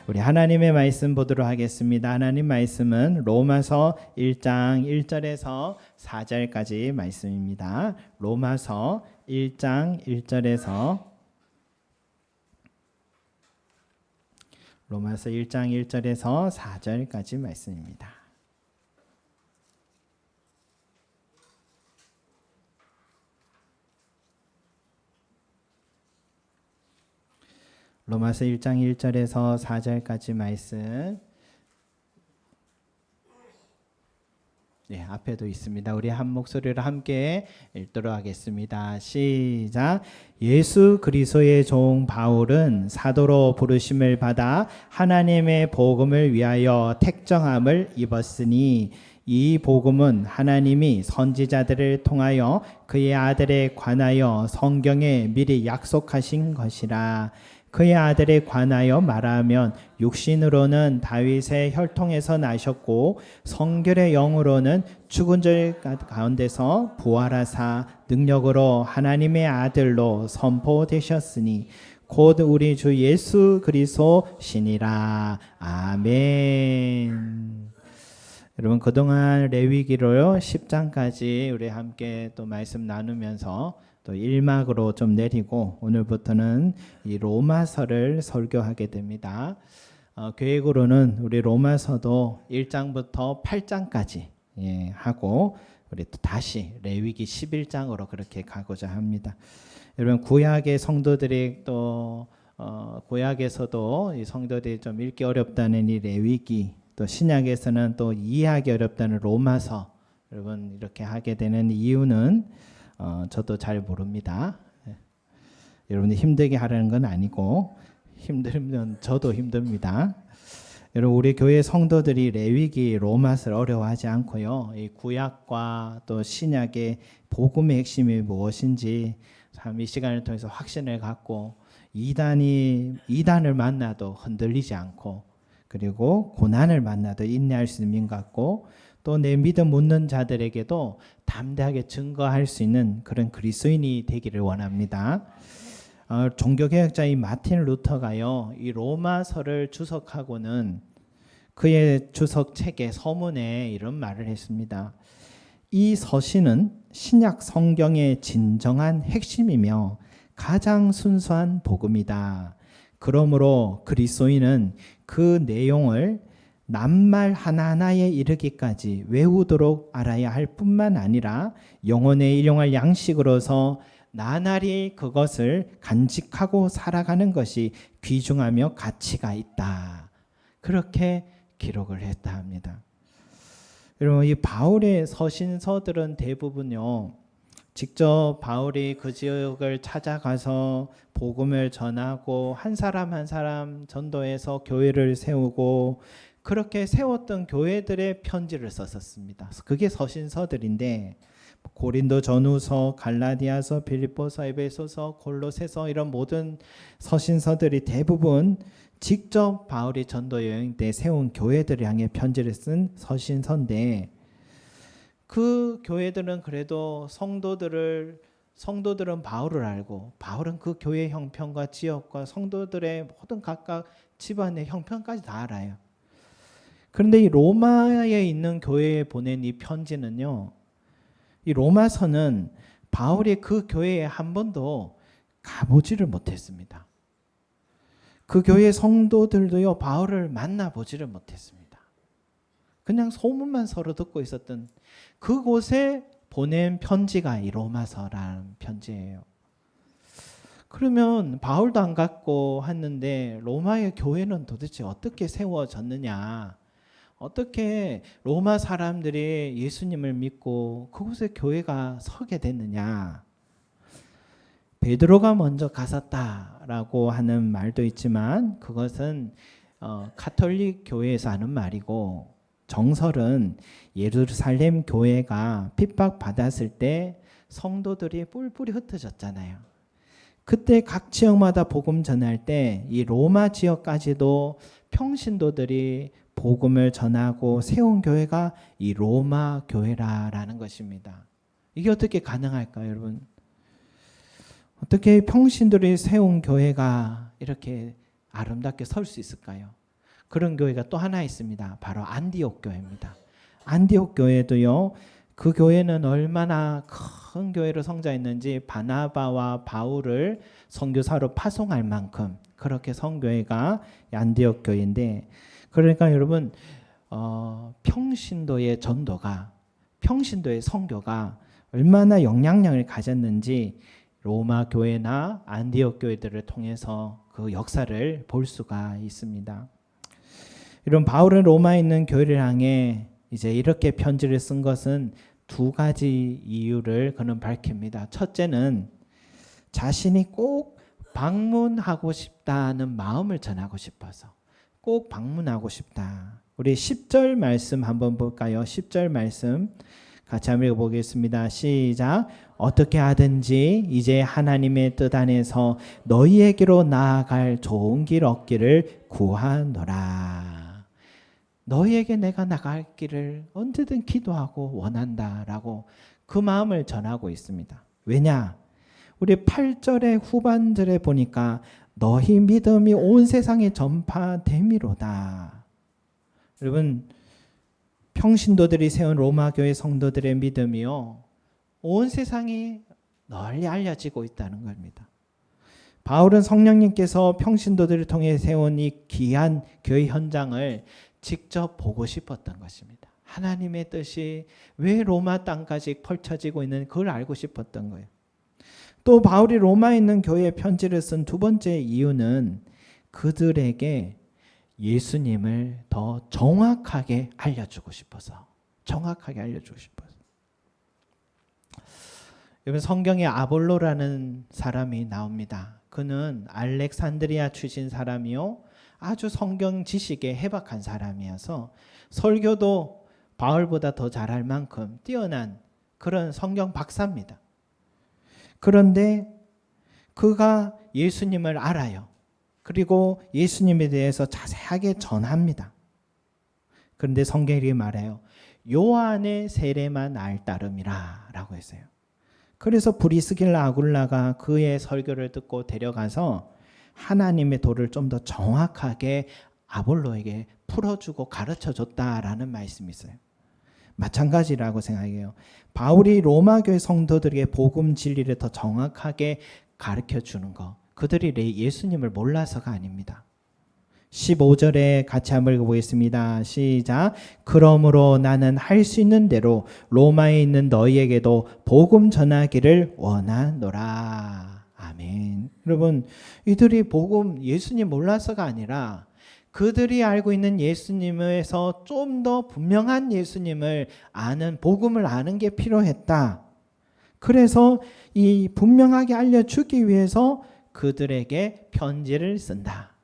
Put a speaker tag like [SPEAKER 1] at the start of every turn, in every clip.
[SPEAKER 1] 우리 하나님의 말씀 보도록 하겠습니다. 하나님 말씀은 로마서 1장 1절에서 4절까지 말씀입니다. 로마서 1장 1절에서 4절까지 말씀입니다. 로마서 1장 1절에서 4절까지 말씀. 네, 앞에도 있습니다. 우리 한 목소리로 함께 읽도록 하겠습니다. 시작. 예수 그리스도의 종 바울은 사도로 부르심을 받아 하나님의 복음을 위하여 택정함을 입었으니 이 복음은 하나님이 선지자들을 통하여 그의 아들에 관하여 성경에 미리 약속하신 것이라. 그의 아들에 관하여 말하면 육신으로는 다윗의 혈통에서 나셨고 성결의 영으로는 죽은 자 가운데서 부활하사 능력으로 하나님의 아들로 선포되셨으니 곧 우리 주 예수 그리스도시니라. 아멘. 여러분, 그동안 레위기로 10장까지 우리 함께 또 말씀 나누면서 또 1막으로 좀 내리고 오늘부터는 이 로마서를 설교하게 됩니다. 계획으로는 우리 로마서도 1장부터 8장까지 하고 우리 또 다시 레위기 11장으로 그렇게 가고자 합니다. 여러분, 구약의 성도들이 또 구약에서도 이 성도들이 좀 읽기 어렵다는 이 레위기, 또 신약에서는 또 이해하기 어렵다는 로마서, 여러분 이렇게 하게 되는 이유는 저도 잘 모릅니다. 여러분이 힘들게 하라는 건 아니고 힘들면 저도 힘듭니다. 여러분, 우리 교회 성도들이 레위기 로마서를 어려워하지 않고요, 이 구약과 또 신약의 복음의 핵심이 무엇인지 참 이 시간을 통해서 확신을 갖고 이단을 만나도 흔들리지 않고, 그리고 고난을 만나도 인내할 수 있는 민 같고, 또 내 믿음 묻는 자들에게도 담대하게 증거할 수 있는 그런 그리스도인이 되기를 원합니다. 종교개혁자인 마틴 루터가요, 이 로마서를 주석하고는 그의 주석 책의 서문에 이런 말을 했습니다. 이 서신은 신약 성경의 진정한 핵심이며 가장 순수한 복음이다. 그러므로 그리스도인은 그 내용을 낱말 하나하나에 이르기까지 외우도록 알아야 할 뿐만 아니라 영혼에 일용할 양식으로서 나날이 그것을 간직하고 살아가는 것이 귀중하며 가치가 있다. 그렇게 기록을 했다 합니다. 여러분, 이 바울의 서신서들은 대부분요, 직접 바울이 그 지역을 찾아가서 복음을 전하고 한 사람 한 사람 전도해서 교회를 세우고 그렇게 세웠던 교회들의 편지를 썼었습니다. 그게 서신서들인데 고린도 전후서, 갈라디아서, 빌립보서, 에베소서, 골로새서, 이런 모든 서신서들이 대부분 직접 바울이 전도 여행 때 세운 교회들을 향해 편지를 쓴 서신서인데, 그 교회들은 그래도 성도들은 바울을 알고 바울은 그 교회 형편과 지역과 성도들의 모든 각각 집안의 형편까지 다 알아요. 그런데 이 로마에 있는 교회에 보낸 이 편지는요, 이 로마서는 바울이 그 교회에 한 번도 가보지를 못했습니다. 그 교회 성도들도요, 바울을 만나보지를 못했습니다. 그냥 소문만 서로 듣고 있었던 그곳에 보낸 편지가 이 로마서라는 편지예요. 그러면 바울도 안 갔고 했는데 로마의 교회는 도대체 어떻게 세워졌느냐? 어떻게 로마 사람들이 예수님을 믿고 그곳에 교회가 서게 됐느냐? 베드로가 먼저 갔었다라고 하는 말도 있지만 그것은 가톨릭 교회에서 하는 말이고, 정설은 예루살렘 교회가 핍박받았을 때 성도들이 뿔뿔이 흩어졌잖아요. 그때 각 지역마다 복음 전할 때 이 로마 지역까지도 평신도들이 복음을 전하고 세운 교회가 이 로마 교회라는 것입니다. 이게 어떻게 가능할까요, 여러분? 어떻게 평신들이 세운 교회가 이렇게 아름답게 설 수 있을까요? 그런 교회가 또 하나 있습니다. 바로 안디옥 교회입니다. 안디옥 교회도요. 그 교회는 얼마나 큰 교회로 성장했는지 바나바와 바울을 선교사로 파송할 만큼 그렇게 성교회가 안디옥 교회인데, 그러니까 여러분 평신도의 전도가, 평신도의 선교가 얼마나 영향력을 가졌는지 로마 교회나 안디옥 교회들을 통해서 그 역사를 볼 수가 있습니다. 이런 바울은 로마에 있는 교회를 향해 이제 이렇게 편지를 쓴 것은 두 가지 이유를 그는 밝힙니다. 첫째는 자신이 꼭 방문하고 싶다는 마음을 전하고 싶어서, 꼭 방문하고 싶다. 우리 10절 말씀 한번 볼까요? 10절 말씀 같이 한번 읽어보겠습니다. 시작. 어떻게 하든지 이제 하나님의 뜻 안에서 너희에게로 나아갈 좋은 길 얻기를 구하노라. 너희에게 내가 나갈 길을 언제든 기도하고 원한다라고 그 마음을 전하고 있습니다. 왜냐? 우리 8절의 후반절에 보니까 너희 믿음이 온 세상에 전파됨이로다. 여러분, 평신도들이 세운 로마 교회 성도들의 믿음이요, 온 세상이 널리 알려지고 있다는 겁니다. 바울은 성령님께서 평신도들을 통해 세운 이 귀한 교회 현장을 직접 보고 싶었던 것입니다. 하나님의 뜻이 왜 로마 땅까지 펼쳐지고 있는 그걸 알고 싶었던 거예요. 또 바울이 로마에 있는 교회에 편지를 쓴 두 번째 이유는 그들에게 예수님을 더 정확하게 알려주고 싶어서, 정확하게 알려주고 싶어서. 여러분, 성경에 아볼로라는 사람이 나옵니다. 그는 알렉산드리아 출신 사람이요, 아주 성경 지식에 해박한 사람이어서 설교도 바울보다 더 잘할 만큼 뛰어난 그런 성경 박사입니다. 그런데 그가 예수님을 알아요. 그리고 예수님에 대해서 자세하게 전합니다. 그런데 성경이 말해요. 요한의 세례만 알 따름이라 라고 했어요. 그래서 브리스길라 아굴라가 그의 설교를 듣고 데려가서 하나님의 도를 좀 더 정확하게 아볼로에게 풀어주고 가르쳐줬다라는 말씀이 있어요. 마찬가지라고 생각해요. 바울이 로마 교회 성도들에게 복음 진리를 더 정확하게 가르쳐주는 것, 그들이 예수님을 몰라서가 아닙니다. 15절에 같이 한번 읽어보겠습니다. 시작. 그러므로 나는 할 수 있는 대로 로마에 있는 너희에게도 복음 전하기를 원하노라. 아멘. 여러분, 이들이 복음, 예수님 몰라서가 아니라 그들이 알고 있는 예수님에서 좀 더 분명한 예수님을 아는, 복음을 아는 게 필요했다. 그래서 이 분명하게 알려주기 위해서 그들에게 편지를 쓴다.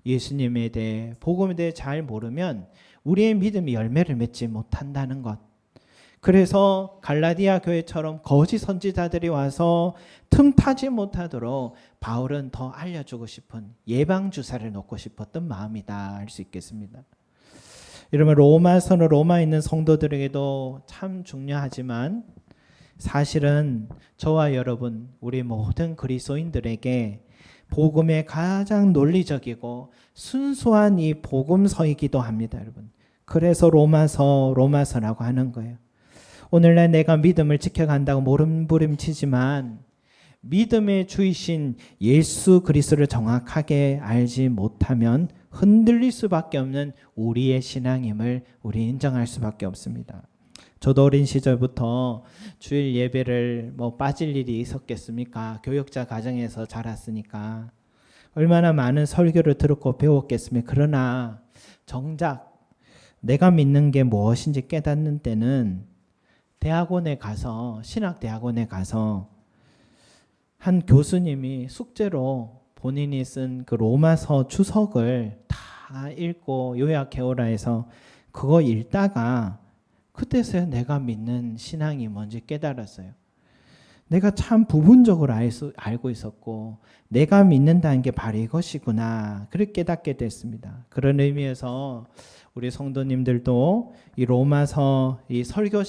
[SPEAKER 1] 예수님에 대해, 복음에 대해 잘 모르면 우리의 믿음이 열매를 맺지 못한다는 것. 그래서 갈라디아 교회처럼 거짓 선지자들이 와서 틈타지 못하도록 바울은 더 알려주고 싶은 예방주사를 놓고 싶었던 마음이다 할 수 있겠습니다. 여러분, 로마서는 로마에 있는 성도들에게도 참 중요하지만 사실은 저와 여러분, 우리 모든 그리스도인들에게 복음의 가장 논리적이고 순수한 이 복음서이기도 합니다, 여러분. 그래서 로마서라고 하는 거예요. 오늘날 내가 믿음을 지켜간다고 몸부림치지만 믿음의 주이신 예수 그리스도를 정확하게 알지 못하면 흔들릴 수밖에 없는 우리의 신앙임을 우리 인정할 수밖에 없습니다. 저도 어린 시절부터 주일 예배를 빠질 일이 있었겠습니까? 교역자 가정에서 자랐으니까 얼마나 많은 설교를 들었고 배웠겠습니까? 그러나 정작 내가 믿는 게 무엇인지 깨닫는 때는 대학원에 가서, 신학대학원에 가서 한 교수님이 숙제로 본인이 쓴 그 로마서 주석을 다 읽고 요약해오라 해서 그거 읽다가 그때서야 내가 믿는 신앙이 뭔지 깨달았어요. 내가 참 부분적으로 알고 있었고 내가 믿는다는 게 바로 이것이구나, 그렇게 깨닫게 됐습니다. 그런 의미에서 우리 성도님들도 이 로마서 이 설교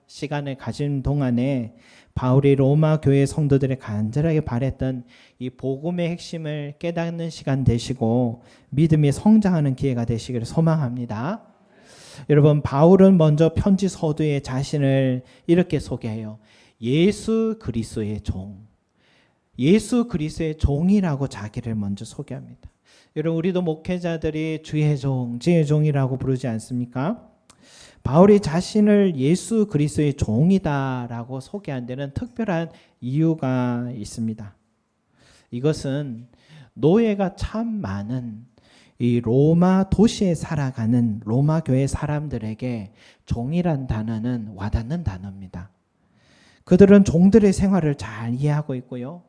[SPEAKER 1] 시간을 가진 동안에 바울이 로마 교회 성도들의 간절하게 바랬던 이 복음의 핵심을 깨닫는 시간 되시고 믿음이 성장하는 기회가 되시기를 소망합니다. 여러분, 바울은 먼저 편지 서두에 자신을 이렇게 소개해요. 예수 그리스도의 종. 예수 그리스도의 종이라고 자기를 먼저 소개합니다. 여러분, 우리도 목회자들이 주의 종, 주의 종이라고 부르지 않습니까? 바울이 자신을 예수 그리스도의 종이다라고 소개한 데는 특별한 이유가 있습니다. 이것은 노예가 참 많은 이 로마 도시에 살아가는 로마 교회 사람들에게 종이란 단어는 와닿는 단어입니다. 그들은 종들의 생활을 잘 이해하고 있고요.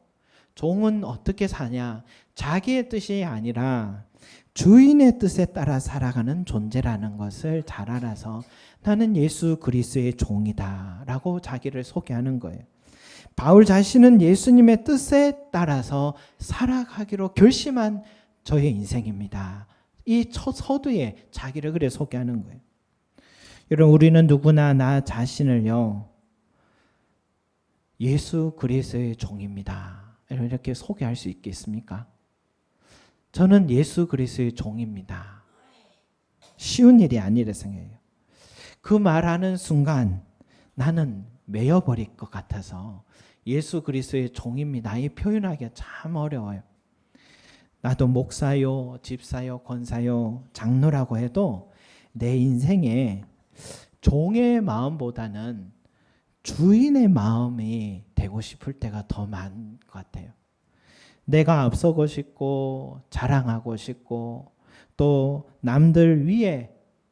[SPEAKER 1] 종은 어떻게 사냐? 자기의 뜻이 아니라 주인의 뜻에 따라 살아가는 존재라는 것을 잘 알아서 나는 예수 그리스도의 종이다 라고 자기를 소개하는 거예요. 바울 자신은 예수님의 뜻에 따라서 살아가기로 결심한 저의 인생입니다. 이 첫 서두에 자기를 그래 소개하는 거예요. 여러분, 우리는 누구나 나 자신을요, 예수 그리스도의 종입니다 이렇게 소개할 수 있겠습니까? 저는 예수 그리스도의 종입니다. 쉬운 일이 아니라 생각해요. 그 말하는 순간 나는 매여버릴 것 같아서 예수 그리스도의 종입니다. 이 표현하기가 참 어려워요. 나도 목사요, 집사요, 권사요, 장로라고 해도 내 인생에 종의 마음보다는 주인의 마음이 되고 싶을 때가 더 많은 것 같아요. 내가 앞서고 싶고 자랑하고 싶고 또 남들 위에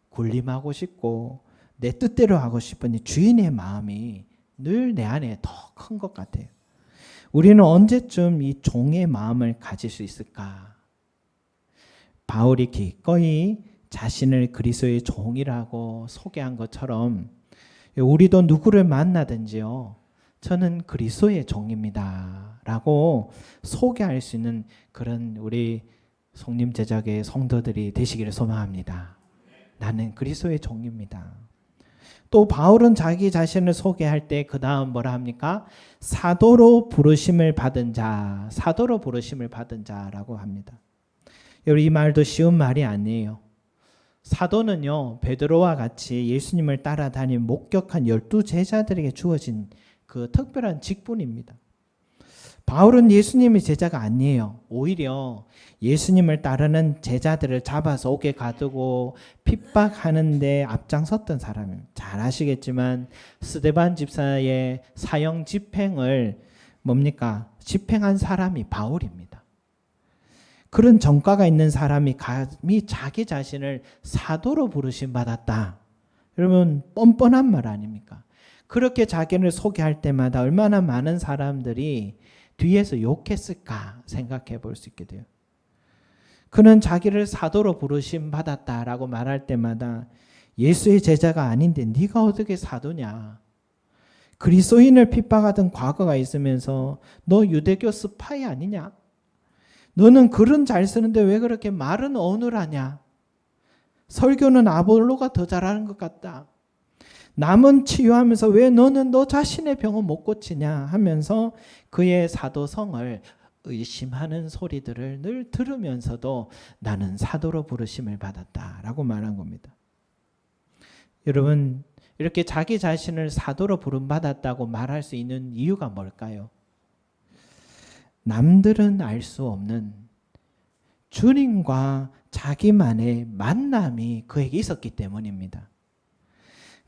[SPEAKER 1] 군림하고 싶고 내 뜻대로 하고 싶은 이 주인의 마음이 늘 내 안에 더 큰 것 같아요. 우리는 언제쯤 이 종의 마음을 가질 수 있을까? 바울이 기꺼이 자신을 그리스도의 종이라고 소개한 것처럼 우리도 누구를 만나든지요, 저는 그리스도의 종입니다 라고 소개할 수 있는 그런 우리 성림 제자교회 성도들이 되시기를 소망합니다. 나는 그리스도의 종입니다. 또 바울은 자기 자신을 소개할 때 그 다음 뭐라 합니까? 사도로 부르심을 받은 자, 사도로 부르심을 받은 자라고 합니다. 여러분, 이 말도 쉬운 말이 아니에요. 사도는요, 베드로와 같이 예수님을 따라다닌 목격한 12 제자들에게 주어진 그 특별한 직분입니다. 바울은 예수님의 제자가 아니에요. 오히려 예수님을 따르는 제자들을 잡아서 옥에 가두고 핍박하는 데 앞장섰던 사람입니다. 잘 아시겠지만 스데반 집사의 사형 집행을 집행한 사람이 바울입니다. 그런 전과가 있는 사람이 감히 자기 자신을 사도로 부르심 받았다. 여러분, 뻔뻔한 말 아닙니까? 그렇게 자기를 소개할 때마다 얼마나 많은 사람들이 뒤에서 욕했을까 생각해 볼 수 있게 돼요. 그는 자기를 사도로 부르심 받았다라고 말할 때마다 예수의 제자가 아닌데 네가 어떻게 사도냐? 그리스도인을 핍박하던 과거가 있으면서 너 유대교 스파이 아니냐? 너는 글은 잘 쓰는데 왜 그렇게 말은 어눌하냐? 설교는 아볼로가 더 잘하는 것 같다. 남은 치유하면서 왜 너는 너 자신의 병은 못 고치냐 하면서 그의 사도성을 의심하는 소리들을 늘 들으면서도 나는 사도로 부르심을 받았다라고 말한 겁니다. 여러분, 이렇게 자기 자신을 사도로 부름받았다고 말할 수 있는 이유가 뭘까요? 남들은 알 수 없는 주님과 자기만의 만남이 그에게 있었기 때문입니다.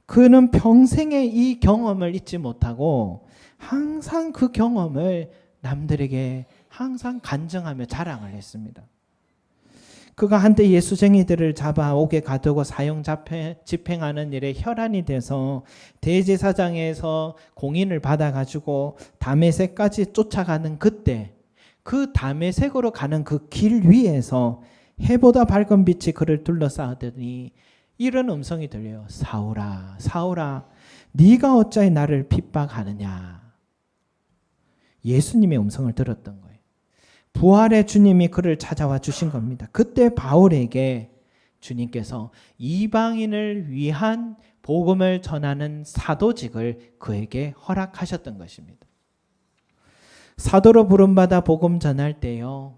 [SPEAKER 1] 그는 평생에 이 경험을 잊지 못하고 항상 그 경험을 남들에게 항상 간증하며 자랑을 했습니다. 그가 한때 예수쟁이들을 잡아 옥에 가두고 사형 집행하는 일에 혈안이 돼서 대제사장에서 공인을 받아가지고 다메섹까지 쫓아가는 그때 그 다메섹으로 가는 그 길 위에서 해보다 밝은 빛이 그를 둘러싸더니 이런 음성이 들려요. 사울아, 사울아, 네가 어찌 나를 핍박하느냐. 예수님의 음성을 들었던 거예요. 부활의 주님이 그를 찾아와 주신 겁니다. 그때 바울에게 주님께서 이방인을 위한 복음을 전하는 사도직을 그에게 허락하셨던 것입니다. 사도로 부름받아 복음 전할 때요,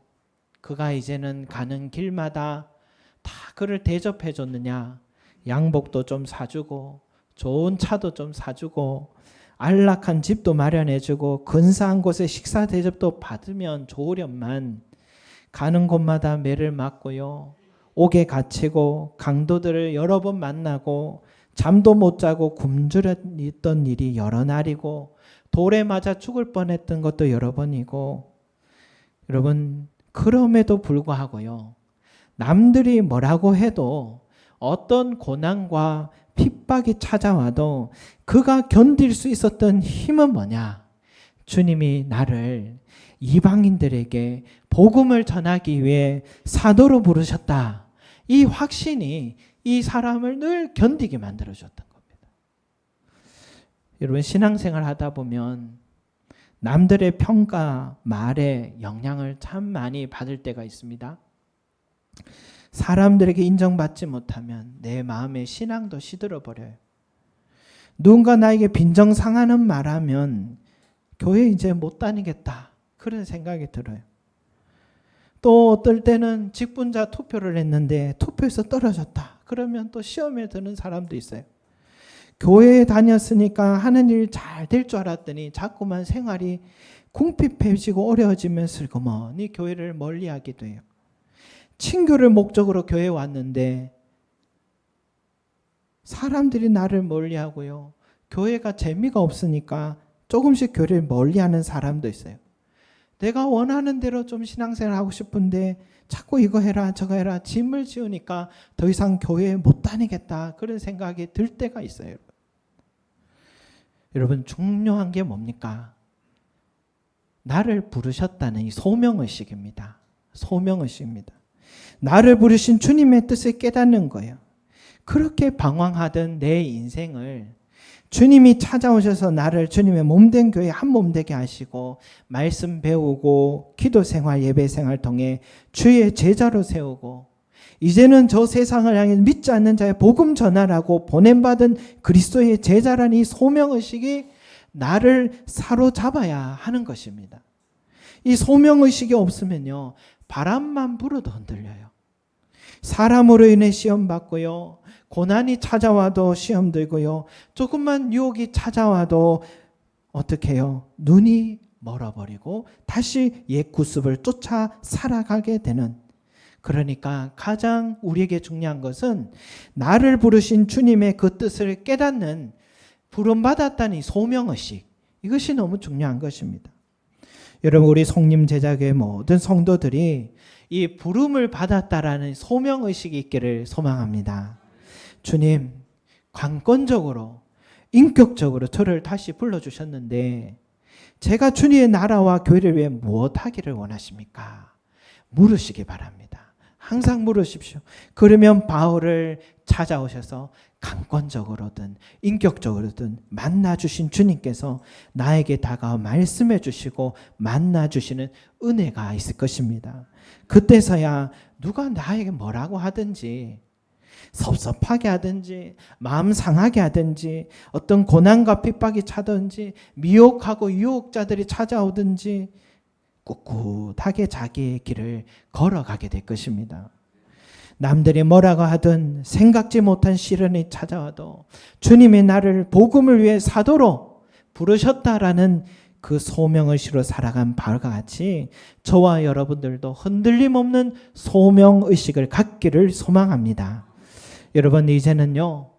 [SPEAKER 1] 그가 이제는 가는 길마다 다 그를 대접해 줬느냐? 양복도 좀 사주고 좋은 차도 좀 사주고 안락한 집도 마련해주고 근사한 곳에 식사 대접도 받으면 좋으련만 가는 곳마다 매를 맞고요, 옥에 갇히고 강도들을 여러 번 만나고 잠도 못 자고 굶주렸던 일이 여러 날이고 돌에 맞아 죽을 뻔했던 것도 여러 번이고, 여러분 그럼에도 불구하고요, 남들이 뭐라고 해도 어떤 고난과 핍박이 찾아와도 그가 견딜 수 있었던 힘은 뭐냐? 주님이 나를 이방인들에게 복음을 전하기 위해 사도로 부르셨다. 이 확신이 이 사람을 늘 견디게 만들어줬던 겁니다. 여러분 신앙생활 하다 보면 남들의 평가, 말에 영향을 참 많이 받을 때가 있습니다. 사람들에게 인정받지 못하면 내 마음의 신앙도 시들어 버려요. 누군가 나에게 빈정상하는 말하면 교회 이제 못 다니겠다, 그런 생각이 들어요. 또 어떨 때는 직분자 투표를 했는데 투표에서 떨어졌다, 그러면 또 시험에 드는 사람도 있어요. 교회에 다녔으니까 하는 일 잘 될 줄 알았더니 자꾸만 생활이 궁핍해지고 어려워지면서 슬그머니 교회를 멀리하게 돼요. 친교를 목적으로 교회에 왔는데 사람들이 나를 멀리하고요, 교회가 재미가 없으니까 조금씩 교회를 멀리하는 사람도 있어요. 내가 원하는 대로 좀 신앙생활 하고 싶은데 자꾸 이거 해라 저거 해라 짐을 지으니까 더 이상 교회에 못 다니겠다, 그런 생각이 들 때가 있어요. 여러분 중요한 게 뭡니까? 나를 부르셨다는 이 소명의식입니다. 소명의식입니다. 나를 부르신 주님의 뜻을 깨닫는 거예요. 그렇게 방황하던 내 인생을 주님이 찾아오셔서 나를 주님의 몸된 교회 한 몸 되게 하시고 말씀 배우고 기도생활 예배생활 통해 주의 제자로 세우고 이제는 저 세상을 향해 믿지 않는 자의 복음 전하라고 보냄받은 그리스도의 제자라는 이 소명의식이 나를 사로잡아야 하는 것입니다. 이 소명의식이 없으면요, 바람만 불어도 흔들려요. 사람으로 인해 시험 받고요, 고난이 찾아와도 시험 들고요, 조금만 유혹이 찾아와도 어떻게 해요? 눈이 멀어버리고 다시 옛 구습을 쫓아 살아가게 되는, 그러니까 가장 우리에게 중요한 것은 나를 부르신 주님의 그 뜻을 깨닫는 부름받았다는 소명의식, 이것이 너무 중요한 것입니다. 여러분 우리 성림 제자교회 모든 성도들이 이 부름을 받았다라는 소명의식이 있기를 소망합니다. 주님 관건적으로 인격적으로 저를 다시 불러주셨는데 제가 주님의 나라와 교회를 위해 무엇하기를 원하십니까? 물으시기 바랍니다. 항상 물으십시오. 그러면 바울을 찾아오셔서 강권적으로든 인격적으로든 만나주신 주님께서 나에게 다가와 말씀해 주시고 만나주시는 은혜가 있을 것입니다. 그때서야 누가 나에게 뭐라고 하든지 섭섭하게 하든지 마음 상하게 하든지 어떤 고난과 핍박이 차든지 미혹하고 유혹자들이 찾아오든지 꿋꿋하게 자기의 길을 걸어가게 될 것입니다. 남들이 뭐라고 하든 생각지 못한 시련이 찾아와도 주님이 나를 복음을 위해 사도로 부르셨다라는 그 소명의식으로 살아간 바울과 같이 저와 여러분들도 흔들림 없는 소명의식을 갖기를 소망합니다. 여러분 이제는요,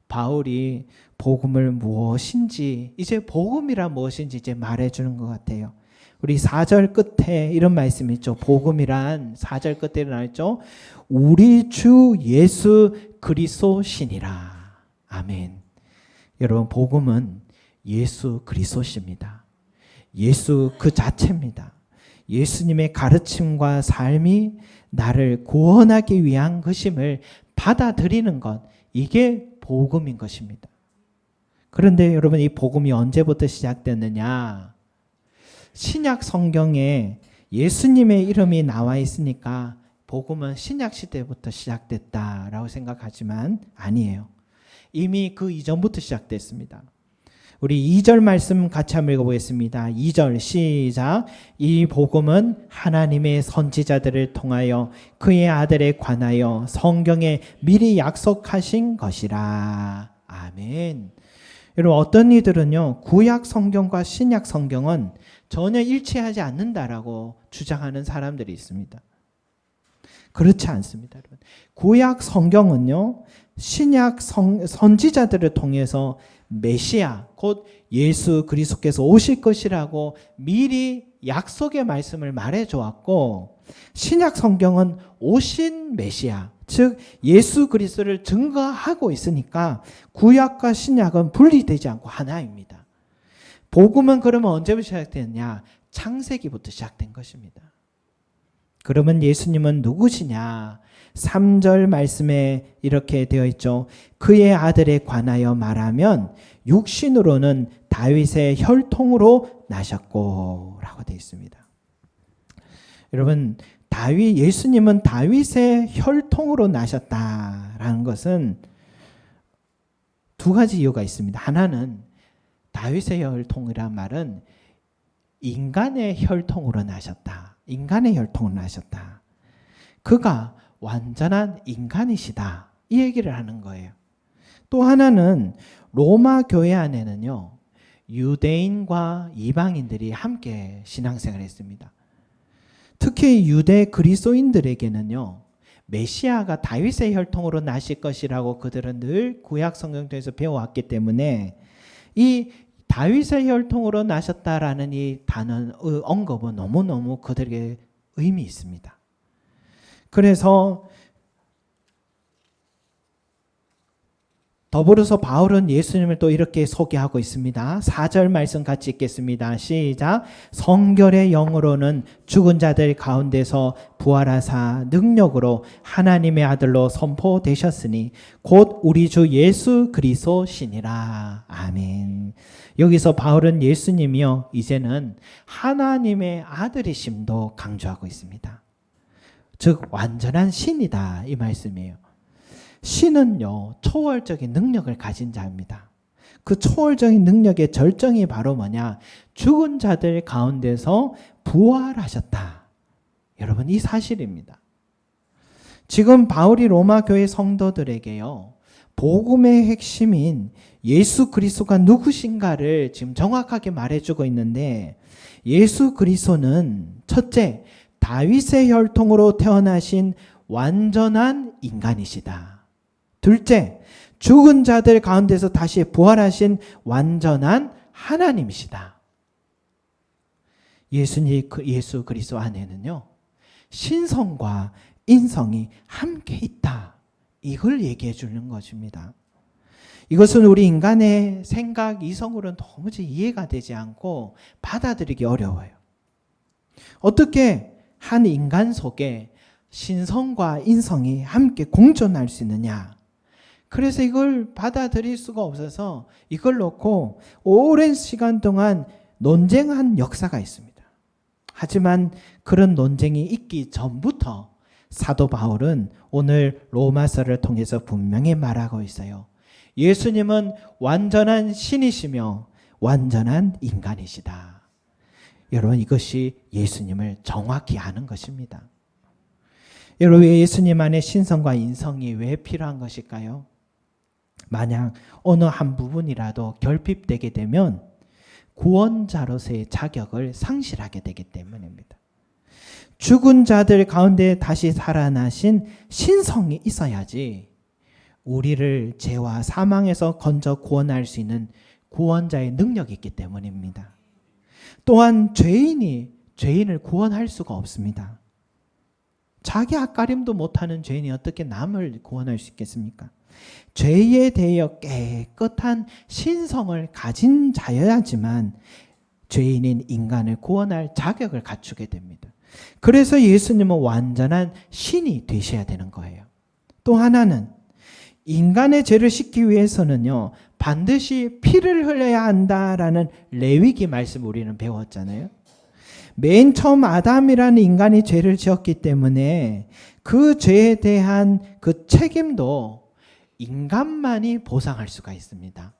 [SPEAKER 1] 바울이 복음을 무엇인지, 이제 복음이란 무엇인지 이제 말해주는 것 같아요. 우리 4절 끝에 이런 말씀이 있죠. 복음이란 4절 끝에 나왔죠. 우리 주 예수 그리스도시니라. 아멘. 여러분 복음은 예수 그리스도십니다. 예수 그 자체입니다. 예수님의 가르침과 삶이 나를 구원하기 위한 것임을 받아들이는 것, 이게 복음인 것입니다. 그런데 여러분 이 복음이 언제부터 시작됐느냐? 신약 성경에 예수님의 이름이 나와 있으니까 복음은 신약 시대부터 시작됐다라고 생각하지만 아니에요. 이미 그 이전부터 시작됐습니다. 우리 2절 말씀 같이 한번 읽어보겠습니다. 2절 시작. 이 복음은 하나님의 선지자들을 통하여 그의 아들에 관하여 성경에 미리 약속하신 것이라. 아멘. 여러분, 어떤 이들은요, 구약 성경과 신약 성경은 전혀 일치하지 않는다라고 주장하는 사람들이 있습니다. 그렇지 않습니다, 여러분. 구약 성경은요, 신약 선지자들을 통해서 메시아, 곧 예수 그리스도께서 오실 것이라고 미리 약속의 말씀을 말해주었고, 신약 성경은 오신 메시아, 즉 예수 그리스도를 증거하고 있으니까 구약과 신약은 분리되지 않고 하나입니다. 복음은 그러면 언제부터 시작됐냐? 창세기부터 시작된 것입니다. 그러면 예수님은 누구시냐? 3절 말씀에 이렇게 되어 있죠. 그의 아들에 관하여 말하면 육신으로는 다윗의 혈통으로 나셨고 라고 되어 있습니다. 여러분, 예수님은 다윗의 혈통으로 나셨다라는 것은 두 가지 이유가 있습니다. 하나는 다윗의 혈통이란 말은 인간의 혈통으로 나셨다. 인간의 혈통으로 나셨다. 그가 완전한 인간이시다. 이 얘기를 하는 거예요. 또 하나는 로마 교회 안에는요, 유대인과 이방인들이 함께 신앙생활을 했습니다. 특히 유대 그리스도인들에게는요, 메시아가 다윗의 혈통으로 나실 것이라고 그들은 늘 구약 성경에서 배워왔기 때문에 이 다윗의 혈통으로 나셨다라는 이 단어 언급은 너무너무 그들에게 의미 있습니다. 그래서 더불어서 바울은 예수님을 또 이렇게 소개하고 있습니다. 4절 말씀 같이 읽겠습니다. 시작. 성결의 영으로는 죽은 자들 가운데서 부활하사 능력으로 하나님의 아들로 선포되셨으니 곧 우리 주 예수 그리스도시니라. 아멘. 여기서 바울은 예수님이요, 이제는 하나님의 아들이심도 강조하고 있습니다. 즉 완전한 신이다, 이 말씀이에요. 신은요, 초월적인 능력을 가진 자입니다. 그 초월적인 능력의 절정이 바로 뭐냐? 죽은 자들 가운데서 부활하셨다. 여러분, 이 사실입니다. 지금 바울이 로마 교회 성도들에게요, 복음의 핵심인 예수 그리스도가 누구신가를 지금 정확하게 말해주고 있는데, 예수 그리스도는 첫째, 다윗의 혈통으로 태어나신 완전한 인간이시다. 둘째, 죽은 자들 가운데서 다시 부활하신 완전한 하나님이시다. 예수 그리스도 안에는요, 신성과 인성이 함께 있다. 이걸 얘기해 주는 것입니다. 이것은 우리 인간의 생각, 이성으로는 도무지 이해가 되지 않고 받아들이기 어려워요. 어떻게 한 인간 속에 신성과 인성이 함께 공존할 수 있느냐? 그래서 이걸 받아들일 수가 없어서 이걸 놓고 오랜 시간 동안 논쟁한 역사가 있습니다. 하지만 그런 논쟁이 있기 전부터 사도 바울은 오늘 로마서를 통해서 분명히 말하고 있어요. 예수님은 완전한 신이시며 완전한 인간이시다. 여러분, 이것이 예수님을 정확히 아는 것입니다. 여러분, 예수님 안에 신성과 인성이 왜 필요한 것일까요? 만약 어느 한 부분이라도 결핍되게 되면 구원자로서의 자격을 상실하게 되기 때문입니다. 죽은 자들 가운데 다시 살아나신 신성이 있어야지 우리를 죄와 사망에서 건져 구원할 수 있는 구원자의 능력이 있기 때문입니다. 또한 죄인을 구원할 수가 없습니다. 자기 앞가림도 못하는 죄인이 어떻게 남을 구원할 수 있겠습니까? 죄에 대하여 깨끗한 신성을 가진 자여야지만 죄인인 인간을 구원할 자격을 갖추게 됩니다. 그래서 예수님은 완전한 신이 되셔야 되는 거예요. 또 하나는 인간의 죄를 씻기 위해서는요, 반드시 피를 흘려야 한다라는 레위기 말씀 우리는 배웠잖아요. 맨 처음 아담이라는 인간이 죄를 지었기 때문에 그 죄에 대한 그 책임도 인간만이 보상할 수가 있습니다.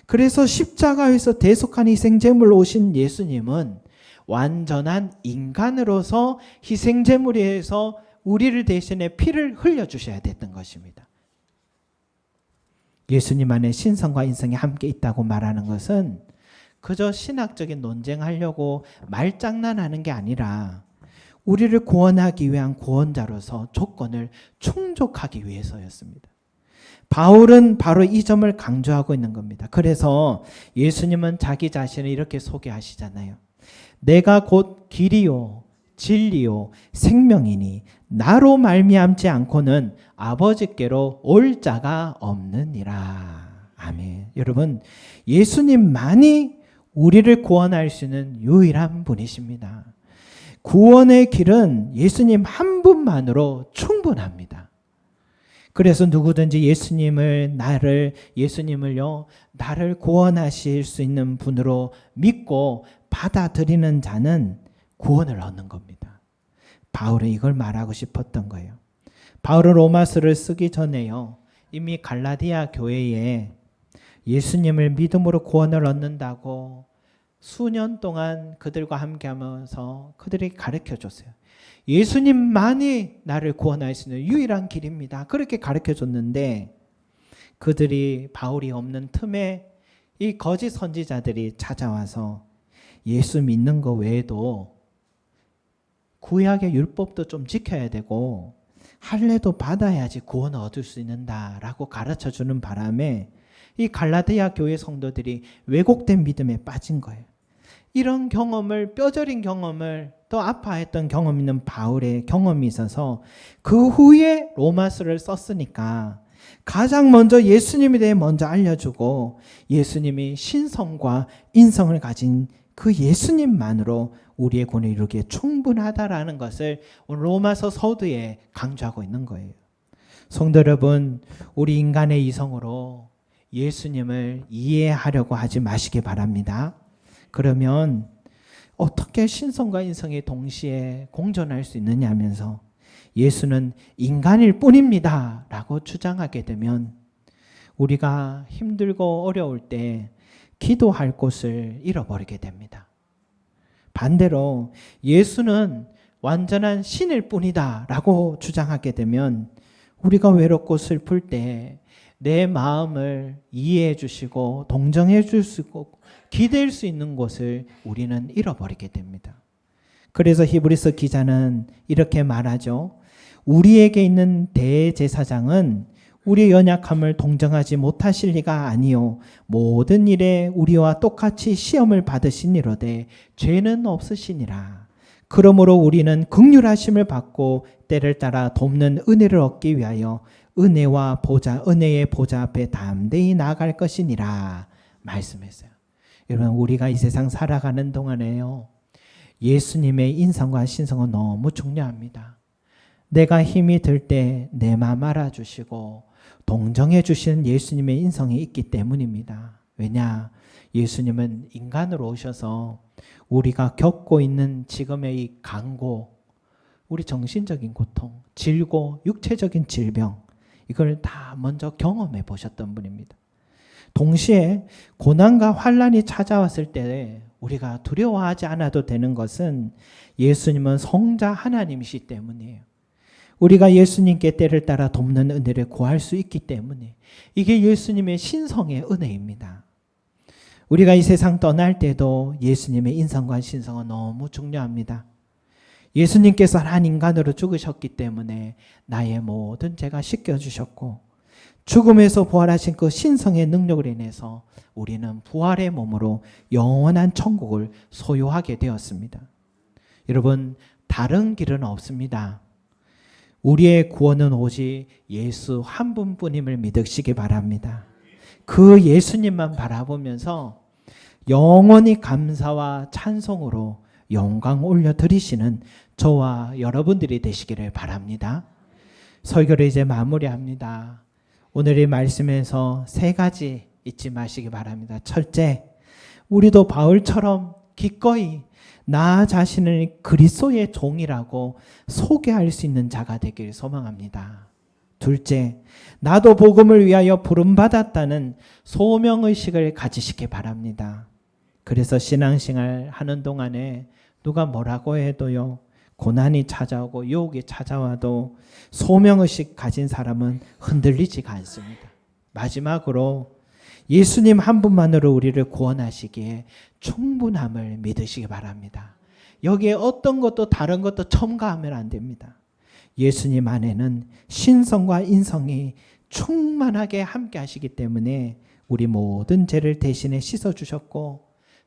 [SPEAKER 1] 그래서 십자가에서 대속한 희생제물로 오신 예수님은 완전한 인간으로서 희생제물에서 우리를 대신해 피를 흘려주셔야 됐던 것입니다. 예수님 안에 신성과 인성이 함께 있다고 말하는 것은 그저 신학적인 논쟁하려고 말장난하는 게 아니라 우리를 구원하기 위한 구원자로서 조건을 충족하기 위해서였습니다. 바울은 바로 이 점을 강조하고 있는 겁니다. 그래서 예수님은 자기 자신을 이렇게 소개하시잖아요. 내가 곧 길이요 진리요 생명이니 나로 말미암지 않고는 아버지께로 올 자가 없느니라. 아멘. 여러분, 예수님만이 우리를 구원할 수 있는 유일한 분이십니다. 구원의 길은 예수님 한 분만으로 충분합니다. 그래서 누구든지 예수님을요, 나를 구원하실 수 있는 분으로 믿고 받아들이는 자는 구원을 얻는 겁니다. 바울은 이걸 말하고 싶었던 거예요. 바울은 로마서를 쓰기 전에요, 이미 갈라디아 교회에 예수님을 믿음으로 구원을 얻는다고 수년 동안 그들과 함께 하면서 그들이 가르쳐 줬어요. 예수님만이 나를 구원할 수 있는 유일한 길입니다. 그렇게 가르쳐 줬는데 그들이 바울이 없는 틈에 이 거짓 선지자들이 찾아와서 예수 믿는 거 외에도 구약의 율법도 좀 지켜야 되고 할례도 받아야지 구원을 얻을 수 있는다라고 가르쳐 주는 바람에 이 갈라디아 교회 성도들이 왜곡된 믿음에 빠진 거예요. 이런 경험을, 뼈저린 경험을, 또 아파했던 경험 있는 바울의 경험이 있어서 그 후에 로마서를 썼으니까 가장 먼저 예수님에 대해 먼저 알려주고 예수님이 신성과 인성을 가진 그 예수님만으로 우리의 구원을 이루기에 충분하다라는 것을 오늘 로마서 서두에 강조하고 있는 거예요. 성도 여러분, 우리 인간의 이성으로 예수님을 이해하려고 하지 마시기 바랍니다. 그러면 어떻게 신성과 인성이 동시에 공존할 수 있느냐 하면서 예수는 인간일 뿐입니다 라고 주장하게 되면 우리가 힘들고 어려울 때 기도할 곳을 잃어버리게 됩니다. 반대로 예수는 완전한 신일 뿐이다 라고 주장하게 되면 우리가 외롭고 슬플 때 내 마음을 이해해 주시고 동정해 줄 수 있고 기댈 수 있는 곳을 우리는 잃어버리게 됩니다. 그래서 히브리서 기자는 이렇게 말하죠. 우리에게 있는 대제사장은 우리의 연약함을 동정하지 못하실 리가 아니요 모든 일에 우리와 똑같이 시험을 받으시니로되 죄는 없으시니라. 그러므로 우리는 긍휼하심을 받고 때를 따라 돕는 은혜를 얻기 위하여 은혜의 보좌 앞에 담대히 나아갈 것이니라 말씀했어요. 여러분, 우리가 이 세상 살아가는 동안에요, 예수님의 인성과 신성은 너무 중요합니다. 내가 힘이 들 때 내 마음 알아주시고 동정해 주시는 예수님의 인성이 있기 때문입니다. 왜냐? 예수님은 인간으로 오셔서 우리가 겪고 있는 지금의 이 간고, 우리 정신적인 고통, 질고, 육체적인 질병, 이걸 다 먼저 경험해 보셨던 분입니다. 동시에 고난과 환난이 찾아왔을 때 우리가 두려워하지 않아도 되는 것은 예수님은 성자 하나님이시기 때문이에요. 우리가 예수님께 때를 따라 돕는 은혜를 구할 수 있기 때문에 이게 예수님의 신성의 은혜입니다. 우리가 이 세상 떠날 때도 예수님의 인성과 신성은 너무 중요합니다. 예수님께서 한 인간으로 죽으셨기 때문에 나의 모든 죄가 씻겨주셨고 죽음에서 부활하신 그 신성의 능력을 인해서 우리는 부활의 몸으로 영원한 천국을 소유하게 되었습니다. 여러분, 다른 길은 없습니다. 우리의 구원은 오직 예수 한 분뿐임을 믿으시기 바랍니다. 그 예수님만 바라보면서 영원히 감사와 찬송으로 영광 올려드리시는 저와 여러분들이 되시기를 바랍니다. 설교를 이제 마무리합니다. 오늘의 말씀에서 3가지 잊지 마시기 바랍니다. 첫째, 우리도 바울처럼 기꺼이 나 자신을 그리스도의 종이라고 소개할 수 있는 자가 되길 소망합니다. 둘째, 나도 복음을 위하여 부름받았다는 소명의식을 가지시기 바랍니다. 그래서 신앙생활 하는 동안에 누가 뭐라고 해도요, 고난이 찾아오고 유혹이 찾아와도 소명의식 가진 사람은 흔들리지가 않습니다. 마지막으로 예수님 한 분만으로 우리를 구원하시기에 충분함을 믿으시기 바랍니다. 여기에 어떤 것도 다른 것도 첨가하면 안 됩니다. 예수님 안에는 신성과 인성이 충만하게 함께 하시기 때문에 우리 모든 죄를 대신에 씻어주셨고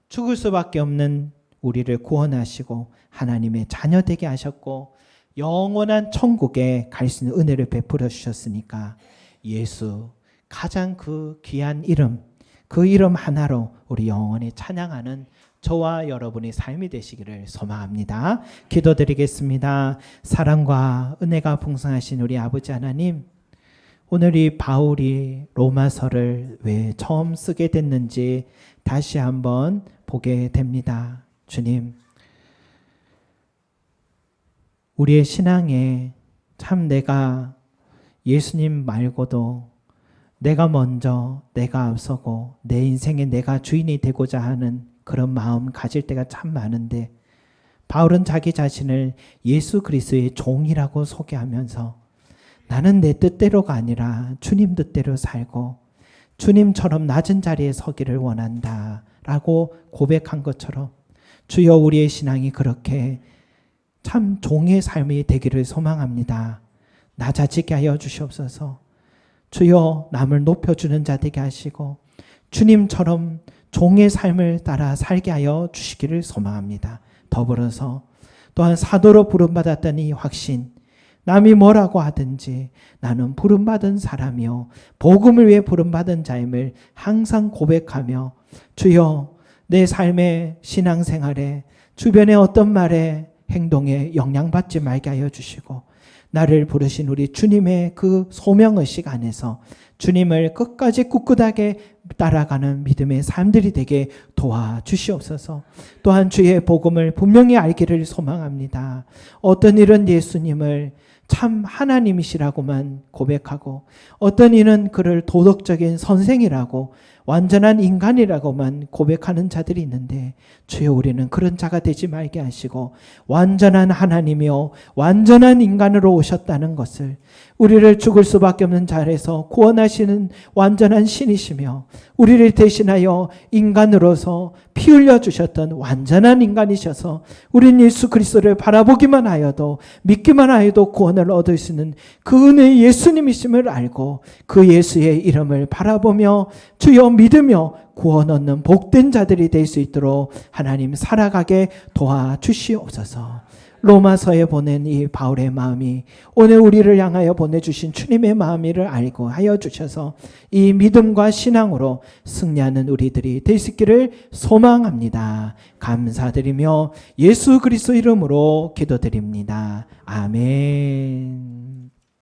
[SPEAKER 1] 죽을 수밖에 없는 우리를 구원하시고 하나님의 자녀 되게 하셨고 영원한 천국에 갈 수 있는 은혜를 베풀어 주셨으니까 예수, 가장 그 귀한 이름, 그 이름 하나로 우리 영원히 찬양하는 저와 여러분의 삶이 되시기를 소망합니다. 기도드리겠습니다. 사랑과 은혜가 풍성하신 우리 아버지 하나님, 오늘 이 바울이 로마서를 왜 처음 쓰게 됐는지 다시 한번 보게 됩니다. 주님, 우리의 신앙에 참 내가 예수님 말고도 내가 먼저, 내가 앞서고 내 인생에 내가 주인이 되고자 하는 그런 마음 가질 때가 참 많은데, 바울은 자기 자신을 예수 그리스도의 종이라고 소개하면서 나는 내 뜻대로가 아니라 주님 뜻대로 살고 주님처럼 낮은 자리에 서기를 원한다 라고 고백한 것처럼 주여, 우리의 신앙이 그렇게 참 종의 삶이 되기를 소망합니다. 낮아지게 하여 주시옵소서. 주여, 남을 높여주는 자 되게 하시고 주님처럼 종의 삶을 따라 살게 하여 주시기를 소망합니다. 더불어서 또한 사도로 부름받았다는 이 확신, 남이 뭐라고 하든지 나는 부름받은 사람이요 복음을 위해 부름받은 자임을 항상 고백하며 주여, 내 삶의 신앙생활에 주변의 어떤 말에 행동에 영향받지 말게 하여 주시고 나를 부르신 우리 주님의 그 소명의식 안에서 주님을 끝까지 꿋꿋하게 따라가는 믿음의 삶들이 되게 도와주시옵소서. 또한 주의 복음을 분명히 알기를 소망합니다. 어떤 일은 예수님을 참 하나님이시라고만 고백하고 어떤 이는 그를 도덕적인 선생이라고 완전한 인간이라고만 고백하는 자들이 있는데 주여, 우리는 그런 자가 되지 말게 하시고 완전한 하나님이요 완전한 인간으로 오셨다는 것을, 우리를 죽을 수밖에 없는 자리에서 구원하시는 완전한 신이시며 우리를 대신하여 인간으로서 피 흘려 주셨던 완전한 인간이셔서 우린 예수 그리스도를 바라보기만 하여도 믿기만 하여도 구원을 얻을 수 있는 그 은혜의 예수님이심을 알고 그 예수의 이름을 바라보며 주여 믿으며 구원 얻는 복된 자들이 될 수 있도록 하나님 살아가게 도와주시옵소서. 로마서에 보낸 이 바울의 마음이 오늘 우리를 향하여 보내주신 주님의 마음을 알고 하여 주셔서 이 믿음과 신앙으로 승리하는 우리들이 될 수 있기를 소망합니다. 감사드리며 예수 그리스도 이름으로 기도드립니다. 아멘.